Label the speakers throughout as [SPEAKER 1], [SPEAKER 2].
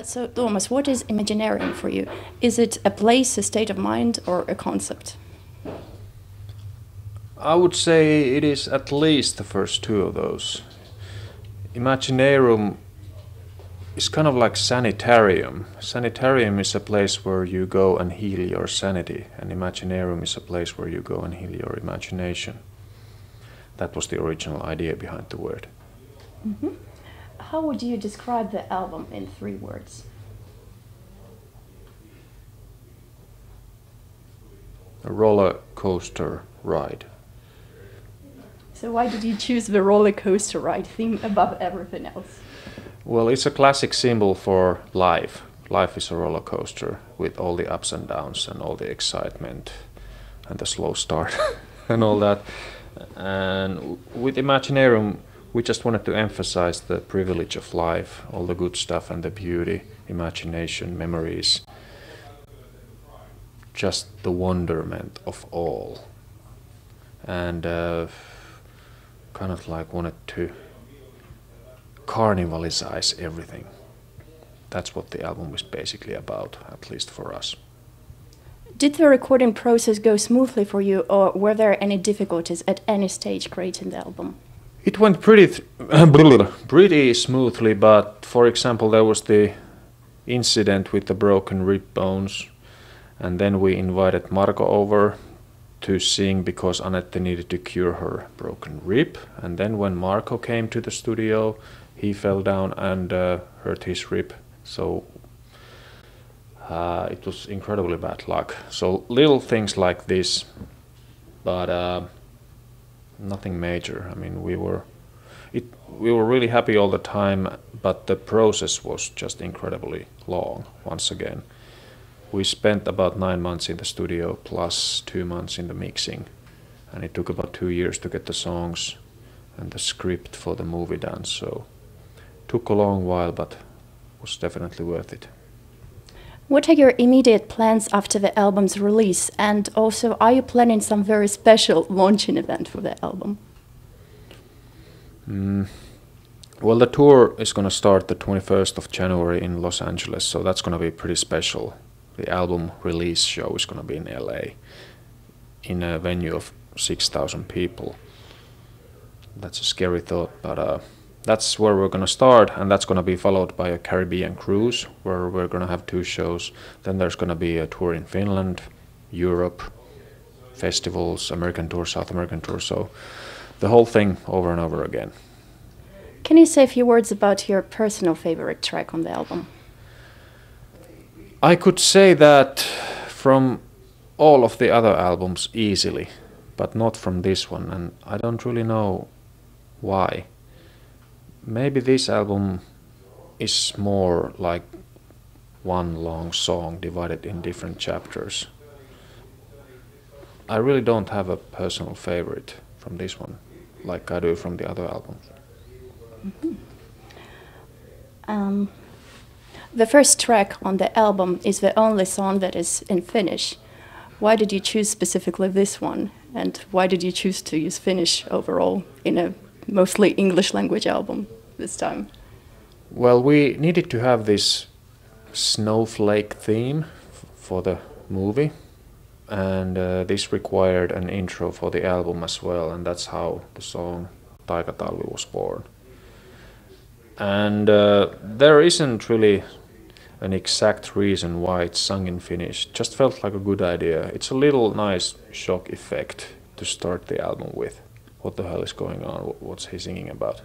[SPEAKER 1] So, Tuomas, what is Imaginarium for you? Is it a place, a state of mind, or a concept?
[SPEAKER 2] I would say it is at least the first two of those. Imaginarium is kind of like sanitarium. Sanitarium is a place where you go and heal your sanity, and Imaginarium is a place where you go and heal your imagination. That was the original idea behind the word.
[SPEAKER 1] Mm-hmm. How would you describe the album in 3 words?
[SPEAKER 2] A roller coaster ride.
[SPEAKER 1] So why did you choose the roller coaster ride theme above everything else?
[SPEAKER 2] Well, it's a classic symbol for life. Life is a roller coaster with all the ups and downs and all the excitement and the slow start and all that. And with Imaginarium, we just wanted to emphasize the privilege of life, all the good stuff and the beauty, imagination, memories, just the wonderment of all. And kind of like wanted to carnivalize everything. That's what the album was basically about, at least for us.
[SPEAKER 1] Did the recording process go smoothly for you, or were there any difficulties at any stage creating the album?
[SPEAKER 2] It went pretty smoothly, but for example, there was the incident with the broken rib bones, and then we invited Marko over to sing because Anette needed to cure her broken rib. And then when Marko came to the studio, he fell down and hurt his rib. So it was incredibly bad luck. So little things like this, but nothing major. I mean, we were really happy all the time, but the process was just incredibly long. Once again, we spent about 9 months in the studio plus 2 months in the mixing, and it took about 2 years to get the songs and the script for the movie done. So it took a long while, but was definitely worth it.
[SPEAKER 1] What are your immediate plans after the album's release? And also, are you planning some very special launching event for the album?
[SPEAKER 2] Well, the tour is going to start the 21st of January in Los Angeles, so that's going to be pretty special. The album release show is going to be in LA, in a venue of 6,000 people. That's a scary thought, but that's where we're going to start, and that's going to be followed by a Caribbean cruise where we're going to have 2 shows. Then there's going to be a tour in Finland, Europe, festivals, American tour, South American tour, so the whole thing over and over again.
[SPEAKER 1] Can you say a few words about your personal favorite track on the album?
[SPEAKER 2] I could say that from all of the other albums easily, but not from this one, and I don't really know why. Maybe this album is more like one long song divided in different chapters. I really don't have a personal favorite from this one, like I do from the other albums.
[SPEAKER 1] Mm-hmm. The first track on the album is the only song that is in Finnish. Why did you choose specifically this one? And why did you choose to use Finnish overall in a mostly English language album this time?
[SPEAKER 2] Well, we needed to have this snowflake theme for the movie, and this required an intro for the album as well, and that's how the song Taikatalvi was born. And there isn't really an exact reason why it's sung in Finnish. It just felt like a good idea. It's a little nice shock effect to start the album with. What the hell is going on? What's he singing about?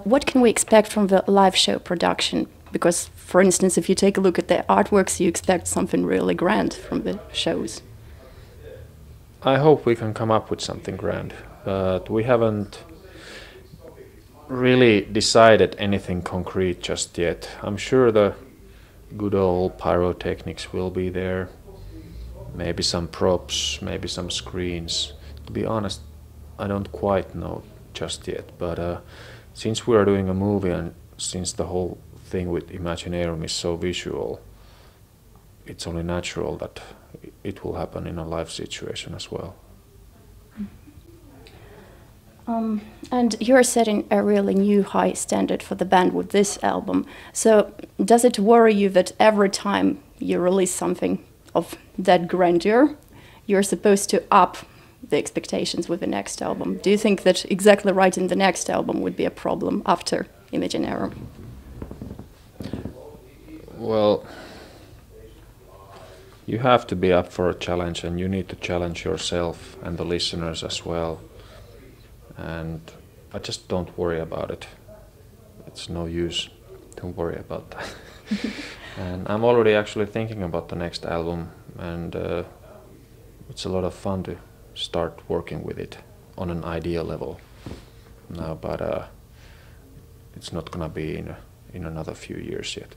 [SPEAKER 1] What can we expect from the live show production? Because, for instance, if you take a look at the artworks, you expect something really grand from the shows.
[SPEAKER 2] I hope we can come up with something grand, but we haven't really decided anything concrete just yet. I'm sure the good old pyrotechnics will be there, maybe some props, maybe some screens. To be honest, I don't quite know just yet, but since we are doing a movie and since the whole thing with Imaginarium is so visual, it's only natural that it will happen in a live situation as well.
[SPEAKER 1] And you're setting a really new high standard for the band with this album. So does it worry you that every time you release something of that grandeur, you're supposed to up the expectations with the next album? Do you think that exactly writing the next album would be a problem after Imaginary?
[SPEAKER 2] Well, you have to be up for a challenge, and you need to challenge yourself and the listeners as well. And I just don't worry about it. It's no use to worry about that. And I'm already actually thinking about the next album, and it's a lot of fun to start working with it on an idea level now, but it's not gonna be in another few years yet.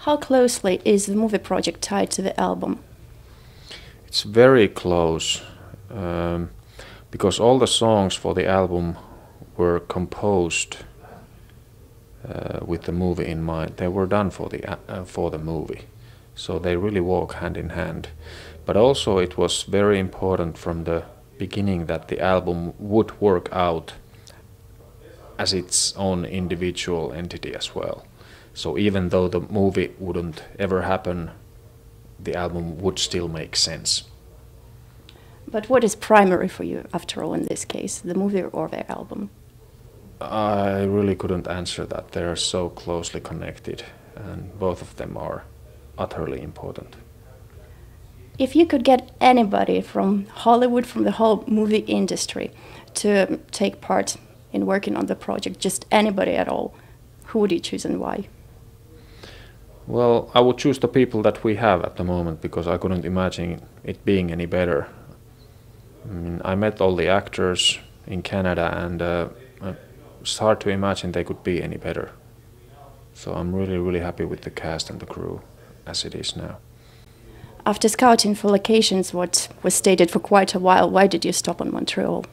[SPEAKER 1] How closely is the movie project tied to the album?
[SPEAKER 2] It's very close. Because all the songs for the album were composed with the movie in mind. They were done for the movie, so they really walk hand in hand. But also it was very important from the beginning that the album would work out as its own individual entity as well. So even though the movie wouldn't ever happen, the album would still make sense.
[SPEAKER 1] But what is primary for you, after all, in this case, the movie or the album?
[SPEAKER 2] I really couldn't answer that. They are so closely connected, and both of them are utterly important.
[SPEAKER 1] If you could get anybody from Hollywood, from the whole movie industry, to take part in working on the project, just anybody at all, who would you choose and why?
[SPEAKER 2] Well, I would choose the people that we have at the moment, because I couldn't imagine it being any better. I mean, I met all the actors in Canada, and it's hard to imagine they could be any better. So I'm really, really happy with the cast and the crew as it is now.
[SPEAKER 1] After scouting for locations, what was stated for quite a while, why did you stop on Montreal?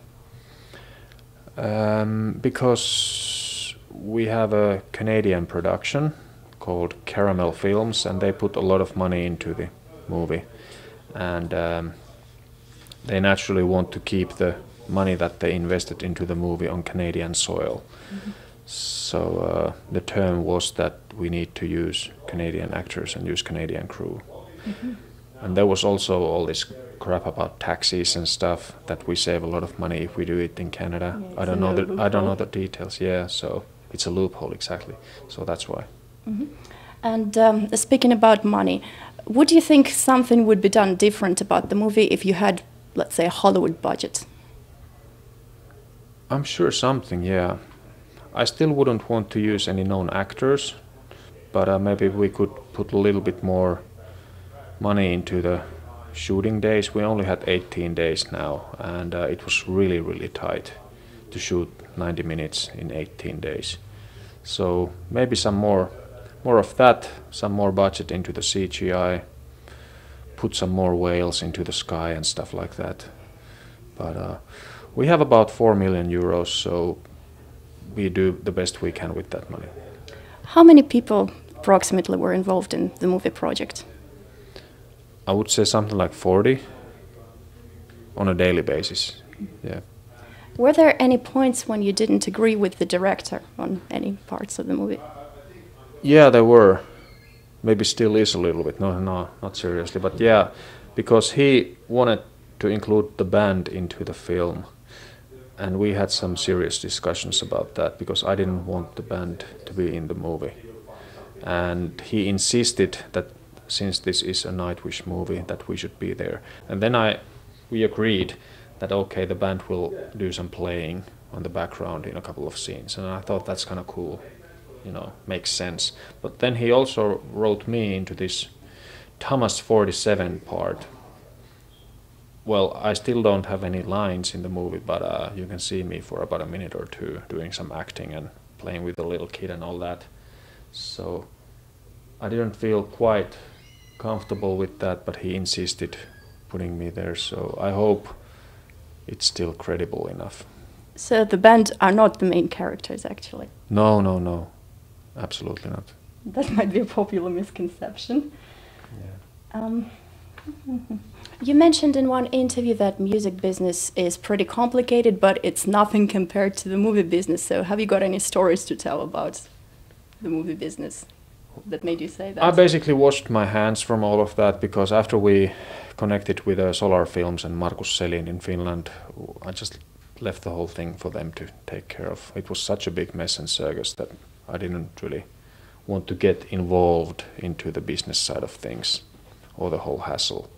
[SPEAKER 2] Because we have a Canadian production called Caramel Films, and they put a lot of money into the movie. And they naturally want to keep the money that they invested into the movie on Canadian soil. Mm-hmm. So the term was that we need to use Canadian actors and use Canadian crew. Mm-hmm. And there was also all this crap about taxes and stuff, that we save a lot of money if we do it in Canada.
[SPEAKER 1] Yeah,
[SPEAKER 2] I don't know the details. Yeah, so it's a loophole, exactly. So that's why.
[SPEAKER 1] Mm-hmm. And speaking about money, would you think something would be done different about the movie if you had, let's say, a Hollywood budget?
[SPEAKER 2] I'm sure something, yeah. I still wouldn't want to use any known actors, but maybe we could put a little bit more money into the shooting days. We only had 18 days now, and it was really, really tight to shoot 90 minutes in 18 days. So maybe some more of that, some more budget into the CGI, put some more whales into the sky and stuff like that. But we have about 4 million euros, so we do the best we can with that money.
[SPEAKER 1] How many people approximately were involved in the movie project?
[SPEAKER 2] I would say something like 40 on a daily basis. Yeah.
[SPEAKER 1] Were there any points when you didn't agree with the director on any parts of the movie?
[SPEAKER 2] Yeah, there were. Maybe still is a little bit. No, not seriously. But yeah, because he wanted to include the band into the film. And we had some serious discussions about that, because I didn't want the band to be in the movie. And he insisted that since this is a Nightwish movie, that we should be there. And then we agreed that okay, the band will do some playing on the background in a couple of scenes. And I thought that's kind of cool, makes sense. But then he also wrote me into this Thomas 47 part. Well, I still don't have any lines in the movie, but you can see me for about a minute or two doing some acting and playing with the little kid and all that. So I didn't feel quite comfortable with that, but he insisted putting me there. So I hope it's still credible enough.
[SPEAKER 1] So the band are not the main characters, actually?
[SPEAKER 2] No. Absolutely not.
[SPEAKER 1] That might be a popular misconception.
[SPEAKER 2] Yeah.
[SPEAKER 1] You mentioned in one interview that music business is pretty complicated, but it's nothing compared to the movie business. So have you got any stories to tell about the movie business that made you say that?
[SPEAKER 2] I basically washed my hands from all of that because after we connected with Solar Films and Markus Selin in Finland, I just left the whole thing for them to take care of. It was such a big mess and circus that I didn't really want to get involved into the business side of things or the whole hassle.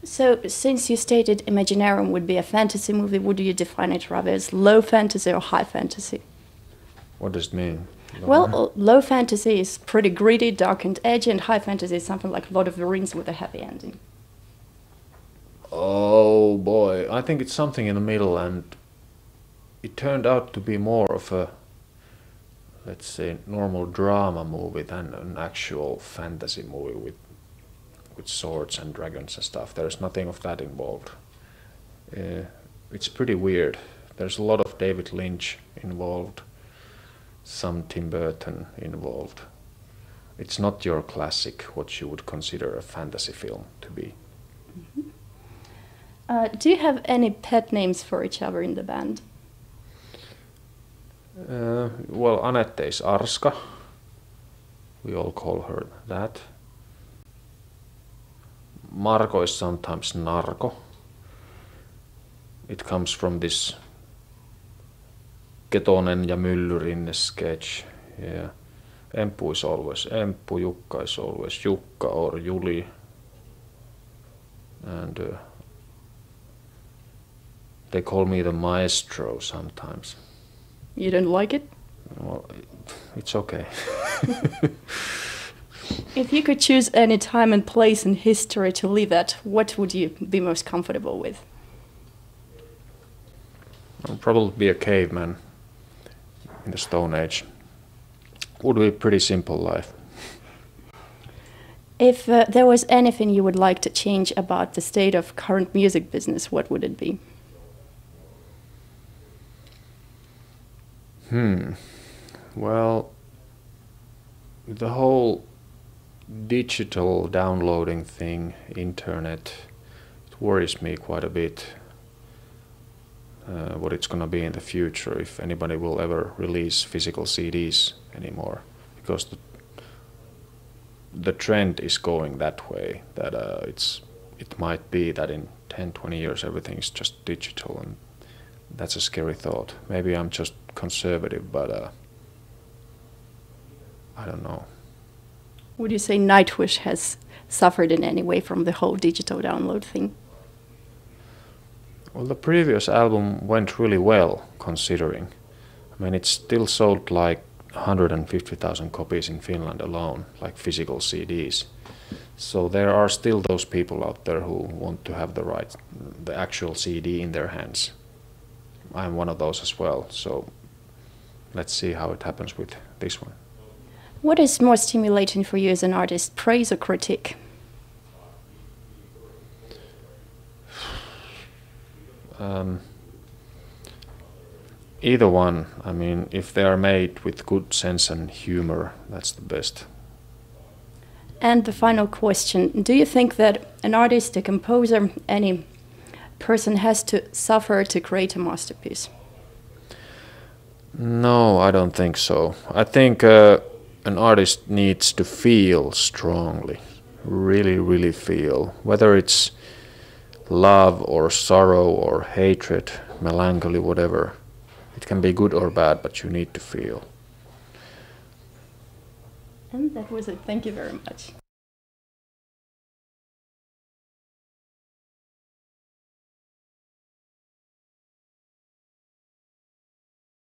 [SPEAKER 1] So, since you stated Imaginarium would be a fantasy movie, would you define it rather as low fantasy or high fantasy?
[SPEAKER 2] What does it mean?
[SPEAKER 1] Well, low fantasy is pretty gritty, dark and edgy, and high fantasy is something like Lord of the Rings with a happy ending.
[SPEAKER 2] Oh boy, I think it's something in the middle, and it turned out to be more of a, let's say, normal drama movie than an actual fantasy movie with swords and dragons and stuff. There's nothing of that involved. It's pretty weird. There's a lot of David Lynch involved, some Tim Burton involved. It's not your classic, what you would consider a fantasy film to be.
[SPEAKER 1] Mm-hmm. Do you have any pet names for each other in the band?
[SPEAKER 2] Well, Anette is Arska. We all call her that. Marko is sometimes Narko. It comes from this Ketonen ja Myllyrinne sketch. Yeah. Emppu is always Emppu, Jukka is always Jukka or Juli. And they call me the maestro sometimes.
[SPEAKER 1] You don't like it?
[SPEAKER 2] Well, it's okay.
[SPEAKER 1] If you could choose any time and place in history to live at, what would you be most comfortable with?
[SPEAKER 2] I'll probably be a caveman in the Stone Age. Would be a pretty simple life.
[SPEAKER 1] If there was anything you would like to change about the state of current music business, what would it be?
[SPEAKER 2] Well, the whole digital downloading thing, internet, it worries me quite a bit. What it's gonna be in the future, if anybody will ever release physical CDs anymore, because the trend is going that way. That it might be that in 10-20 years everything is just digital, and that's a scary thought. Maybe I'm just conservative, but I don't know.
[SPEAKER 1] Would you say Nightwish has suffered in any way from the whole digital download thing?
[SPEAKER 2] Well, the previous album went really well, considering. I mean, it still sold like 150,000 copies in Finland alone, like physical CDs. So there are still those people out there who want to have the actual CD in their hands. I'm one of those as well, so let's see how it happens with this one.
[SPEAKER 1] What is more stimulating for you as an artist, praise or critique?
[SPEAKER 2] Either one. I mean, if they are made with good sense and humor, that's the best.
[SPEAKER 1] And the final question, do you think that an artist, a composer, any person has to suffer to create a masterpiece?
[SPEAKER 2] No, I don't think so. I think an artist needs to feel strongly, really, really feel, whether it's love or sorrow or hatred, melancholy, whatever. It can be good or bad, but you need to feel.
[SPEAKER 1] And that was it. Thank you very much.